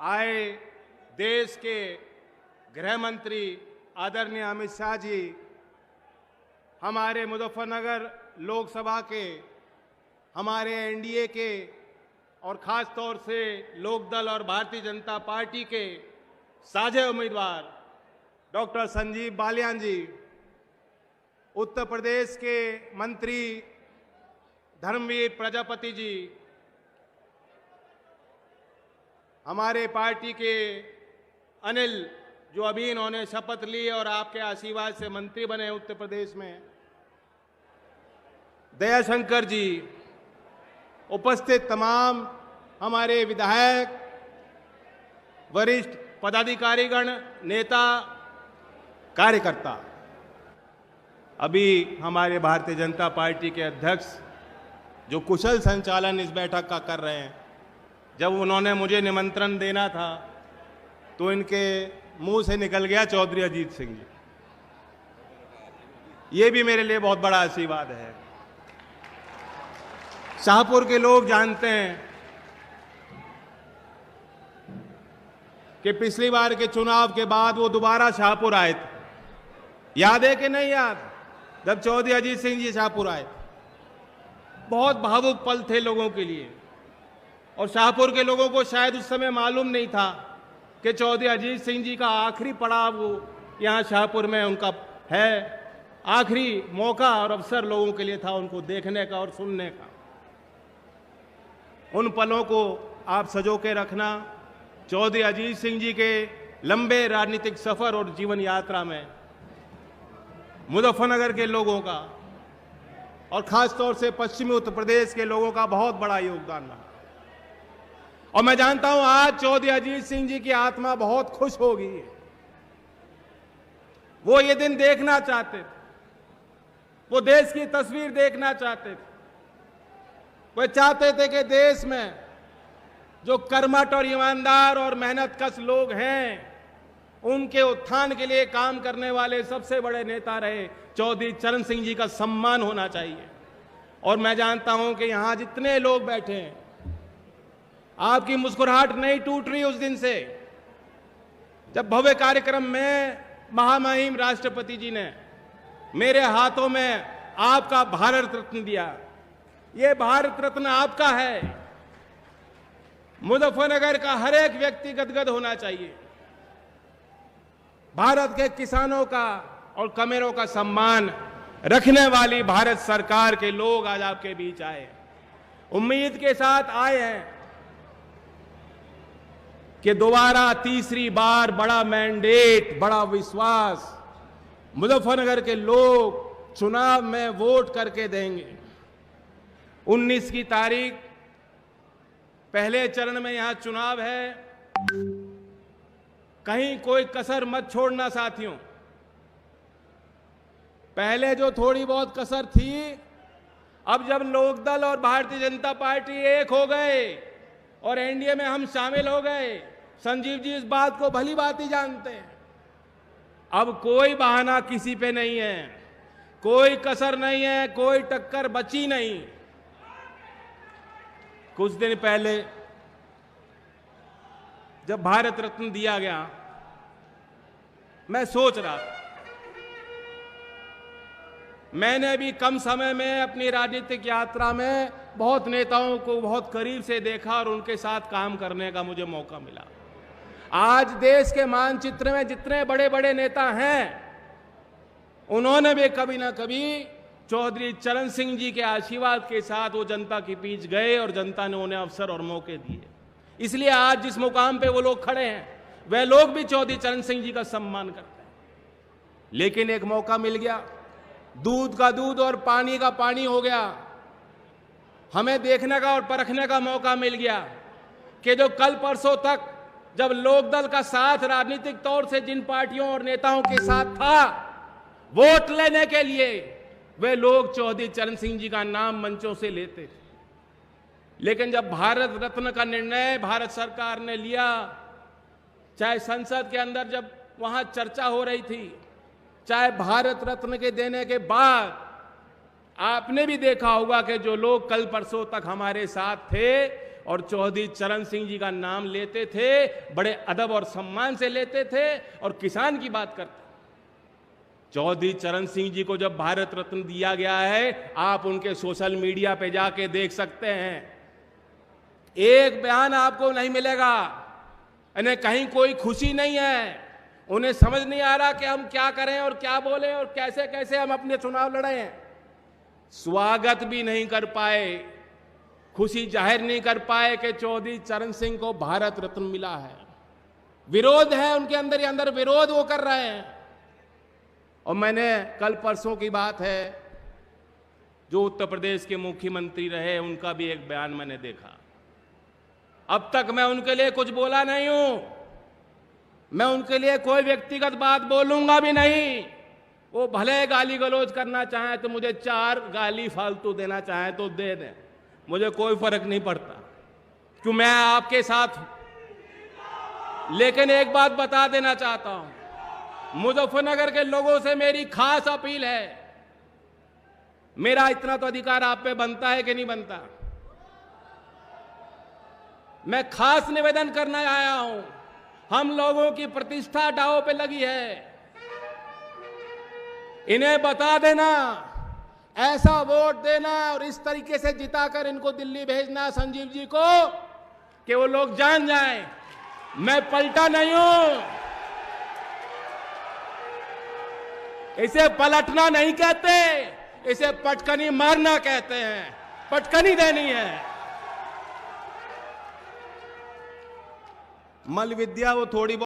आए देश के गृह मंत्री आदरणीय अमित शाह जी, हमारे मुजफ्फरनगर लोकसभा के, हमारे एनडीए के और ख़ास तौर से लोकदल और भारतीय जनता पार्टी के साझे उम्मीदवार डॉक्टर संजीव बालियान जी, उत्तर प्रदेश के मंत्री धर्मवीर प्रजापति जी, हमारे पार्टी के अनिल जो अभी इन्होंने शपथ ली और आपके आशीर्वाद से मंत्री बने उत्तर प्रदेश में, दयाशंकर जी, उपस्थित तमाम हमारे विधायक, वरिष्ठ पदाधिकारीगण, नेता, कार्यकर्ता, अभी हमारे भारतीय जनता पार्टी के अध्यक्ष जो कुशल संचालन इस बैठक का कर रहे हैं, जब उन्होंने मुझे निमंत्रण देना था तो इनके मुंह से निकल गया चौधरी अजीत सिंह जी। ये भी मेरे लिए बहुत बड़ा आशीर्वाद है। शाहपुर के लोग जानते हैं कि पिछली बार के चुनाव के बाद वो दोबारा शाहपुर आए थे। याद है कि नहीं याद? जब चौधरी अजीत सिंह जी शाहपुर आए थे, बहुत भावुक पल थे लोगों के लिए, और शाहपुर के लोगों को शायद उस समय मालूम नहीं था कि चौधरी अजीत सिंह जी का आखिरी पड़ाव वो यहाँ शाहपुर में उनका है। आखिरी मौका और अवसर लोगों के लिए था उनको देखने का और सुनने का। उन पलों को आप सजो के रखना। चौधरी अजीत सिंह जी के लंबे राजनीतिक सफर और जीवन यात्रा में मुजफ्फरनगर के लोगों का और खास तौर से पश्चिमी उत्तर प्रदेश के लोगों का बहुत बड़ा योगदान रहा। और मैं जानता हूं आज चौधरी अजीत सिंह जी की आत्मा बहुत खुश होगी। वो ये दिन देखना चाहते थे, वो देश की तस्वीर देखना चाहते थे। वो चाहते थे कि देश में जो कर्मठ और ईमानदार और मेहनतकश लोग हैं, उनके उत्थान के लिए काम करने वाले सबसे बड़े नेता रहे चौधरी चरण सिंह जी का सम्मान होना चाहिए। और मैं जानता हूं कि यहां जितने लोग बैठे हैं, आपकी मुस्कुराहट नहीं टूट रही उस दिन से जब भव्य कार्यक्रम में महामहिम राष्ट्रपति जी ने मेरे हाथों में आपका भारत रत्न दिया। ये भारत रत्न आपका है। मुजफ्फरनगर का हर एक व्यक्ति गदगद होना चाहिए। भारत के किसानों का और कमेरों का सम्मान रखने वाली भारत सरकार के लोग आज आपके बीच आए, उम्मीद के साथ आए हैं कि दोबारा तीसरी बार बड़ा मैंडेट, बड़ा विश्वास मुजफ्फरनगर के लोग चुनाव में वोट करके देंगे। 19 की तारीख पहले चरण में यहां चुनाव है। कहीं कोई कसर मत छोड़ना साथियों। पहले जो थोड़ी बहुत कसर थी, अब जब लोकदल और भारतीय जनता पार्टी एक हो गए और एनडीए में हम शामिल हो गए, संजीव जी इस बात को भली भांति जानते हैं। अब कोई बहाना किसी पे नहीं है, कोई कसर नहीं है, कोई टक्कर बची नहीं। कुछ दिन पहले जब भारत रत्न दिया गया, मैं सोच रहा था, मैंने भी कम समय में अपनी राजनीतिक यात्रा में बहुत नेताओं को बहुत करीब से देखा और उनके साथ काम करने का मुझे मौका मिला। आज देश के मानचित्र में जितने बड़े बड़े नेता हैं, उन्होंने भी कभी ना कभी चौधरी चरण सिंह जी के आशीर्वाद के साथ वो जनता के बीच गए और जनता ने उन्हें अवसर और मौके दिए। इसलिए आज जिस मुकाम पे वो लोग खड़े हैं, वह लोग भी चौधरी चरण सिंह जी का सम्मान करते हैं। लेकिन एक मौका मिल गया, दूध का दूध और पानी का पानी हो गया। हमें देखने का और परखने का मौका मिल गया कि जो कल परसों तक जब लोकदल का साथ राजनीतिक तौर से जिन पार्टियों और नेताओं के साथ था वोट लेने के लिए, वे लोग चौधरी चरण सिंह जी का नाम मंचों से लेते थे। लेकिन जब भारत रत्न का निर्णय भारत सरकार ने लिया, चाहे संसद के अंदर जब वहां चर्चा हो रही थी, चाहे भारत रत्न के देने के बाद आपने भी देखा होगा कि जो लोग कल परसों तक हमारे साथ थे और चौधरी चरण सिंह जी का नाम लेते थे, बड़े अदब और सम्मान से लेते थे और किसान की बात करते। चौधरी चरण सिंह जी को जब भारत रत्न दिया गया है, आप उनके सोशल मीडिया पे जाके देख सकते हैं, एक बयान आपको नहीं मिलेगा, इन्हें कहीं कोई खुशी नहीं है। उन्हें समझ नहीं आ रहा कि हम क्या करें और क्या बोलें और कैसे कैसे हम अपने चुनाव लड़ें। स्वागत भी नहीं कर पाए, खुशी जाहिर नहीं कर पाए कि चौधरी चरण सिंह को भारत रत्न मिला है। विरोध है उनके अंदर ही अंदर, विरोध वो कर रहे हैं। और मैंने कल परसों की बात है, जो उत्तर प्रदेश के मुख्यमंत्री रहे, उनका भी एक बयान मैंने देखा। अब तक मैं उनके लिए कुछ बोला नहीं हूं, मैं उनके लिए कोई व्यक्तिगत बात बोलूंगा भी नहीं। वो भले गाली गलौज करना चाहें तो मुझे 4 गाली फालतू देना चाहें तो दे दें, मुझे कोई फर्क नहीं पड़ता, क्यों मैं आपके साथ हूं। लेकिन एक बात बता देना चाहता हूं, मुजफ्फरनगर के लोगों से मेरी खास अपील है। मेरा इतना तो अधिकार आप पे बनता है कि नहीं बनता? मैं खास निवेदन करना आया हूं, हम लोगों की प्रतिष्ठा दांव पे लगी है। इन्हें बता देना, ऐसा वोट देना और इस तरीके से जिताकर इनको दिल्ली भेजना संजीव जी को, कि वो लोग जान जाएं मैं पलटा नहीं हूं। इसे पलटना नहीं कहते, इसे पटकनी मारना कहते हैं, पटकनी देनी है। मल विद्या वो थोड़ी